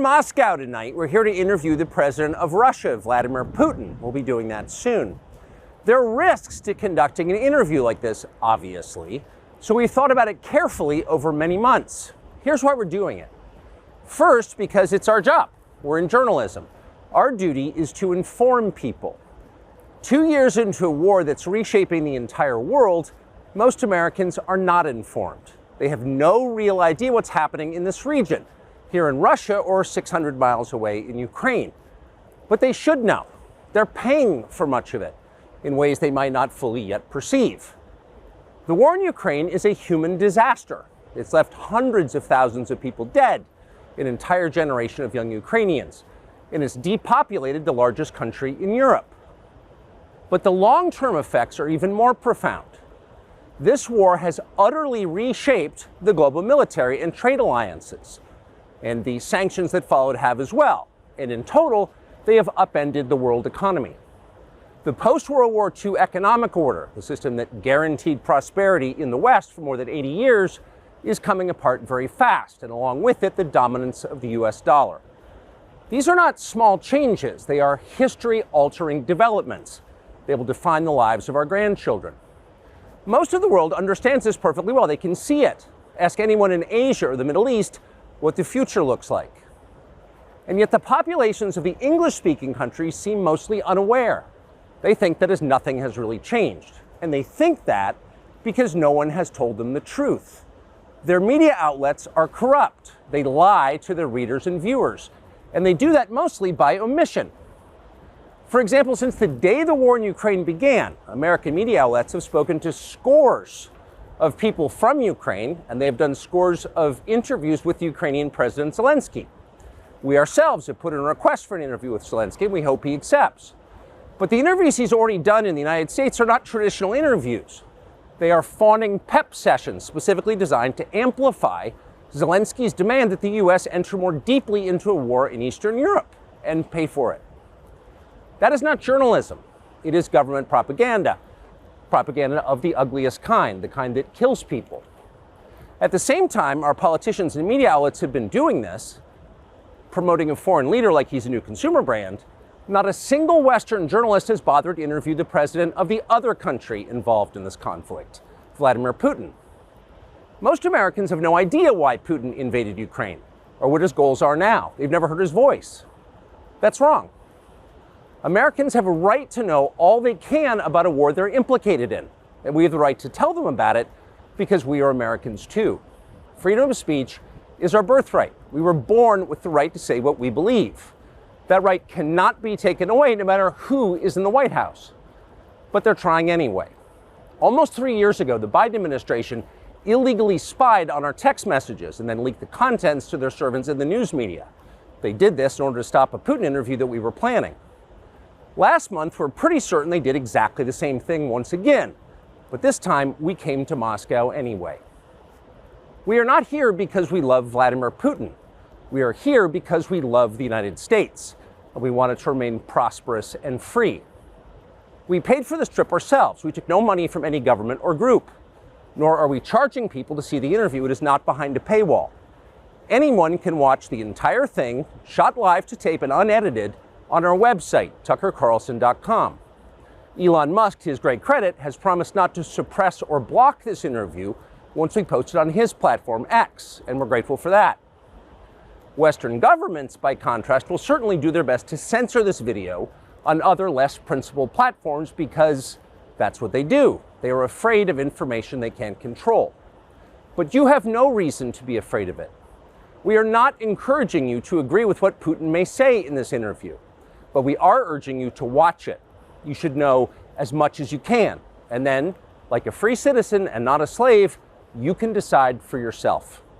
Moscow tonight. We're here to interview the president of Russia, Vladimir Putin. We'll be doing that soon. There are risks to conducting an interview like this, obviously, so we thought about it carefully over many months. Here's why we're doing it. First, because it's our job. We're in journalism. Our duty is to inform people. 2 years into a war that's reshaping the entire world, most Americans are not informed. They have no real idea what's happening in this region, here in Russia or 600 miles away in Ukraine. But they should know. They're paying for much of it in ways they might not fully yet perceive. The war in Ukraine is a human disaster. It's left hundreds of thousands of people dead, an entire generation of young Ukrainians, and it's depopulated the largest country in Europe. But the long-term effects are even more profound. This war has utterly reshaped the global military and trade alliances, and the sanctions that followed have as well. And in total, they have upended the world economy. The post-World War II economic order, the system that guaranteed prosperity in the West for more than 80 years, is coming apart very fast, and along with it, the dominance of the US dollar. These are not small changes. They are history-altering developments. They will define the lives of our grandchildren. Most of the world understands this perfectly well. They can see it. Ask anyone in Asia or the Middle East what the future looks like. And yet the populations of the English-speaking countries seem mostly unaware. They think that as nothing has really changed. And they think that because no one has told them the truth. Their media outlets are corrupt. They lie to their readers and viewers. And they do that mostly by omission. For example, since the day the war in Ukraine began, American media outlets have spoken to scores of people from Ukraine, and they have done scores of interviews with Ukrainian President Zelensky. We ourselves have put in a request for an interview with Zelensky, and we hope he accepts. But the interviews he's already done in the United States are not traditional interviews. They are fawning pep sessions specifically designed to amplify Zelensky's demand that the U.S. enter more deeply into a war in Eastern Europe and pay for it. That is not journalism. It is government propaganda. Propaganda of the ugliest kind, the kind that kills people. At the same time, our politicians and media outlets have been doing this, promoting a foreign leader like he's a new consumer brand. Not a single Western journalist has bothered to interview the president of the other country involved in this conflict, Vladimir Putin. Most Americans have no idea why Putin invaded Ukraine or what his goals are now. They've never heard his voice. That's wrong. Americans have a right to know all they can about a war they're implicated in, and we have the right to tell them about it because we are Americans too. Freedom of speech is our birthright. We were born with the right to say what we believe. That right cannot be taken away no matter who is in the White House. But they're trying anyway. Almost 3 years ago, the Biden administration illegally spied on our text messages and then leaked the contents to their servants in the news media. They did this in order to stop a Putin interview that we were planning. Last month, we're pretty certain they did exactly the same thing once again, but this time we came to Moscow anyway. We are not here because we love Vladimir Putin. We are here because we love the United States, and we want it to remain prosperous and free. We paid for this trip ourselves. We took no money from any government or group, nor are we charging people to see the interview. It is not behind a paywall. Anyone can watch the entire thing, shot live to tape and unedited, on our website, takkerkarlson.com. Elon Musk, to his great credit, has promised not to suppress or block this interview once we post it on his platform, X, and we're grateful for that. Western governments, by contrast, will certainly do their best to censor this video on other less principled platforms because that's what they do. They are afraid of information they can't control. But you have no reason to be afraid of it. We are not encouraging you to agree with what Putin may say in this interview. But we are urging you to watch it. You should know as much as you can. And then, like a free citizen and not a slave, you can decide for yourself.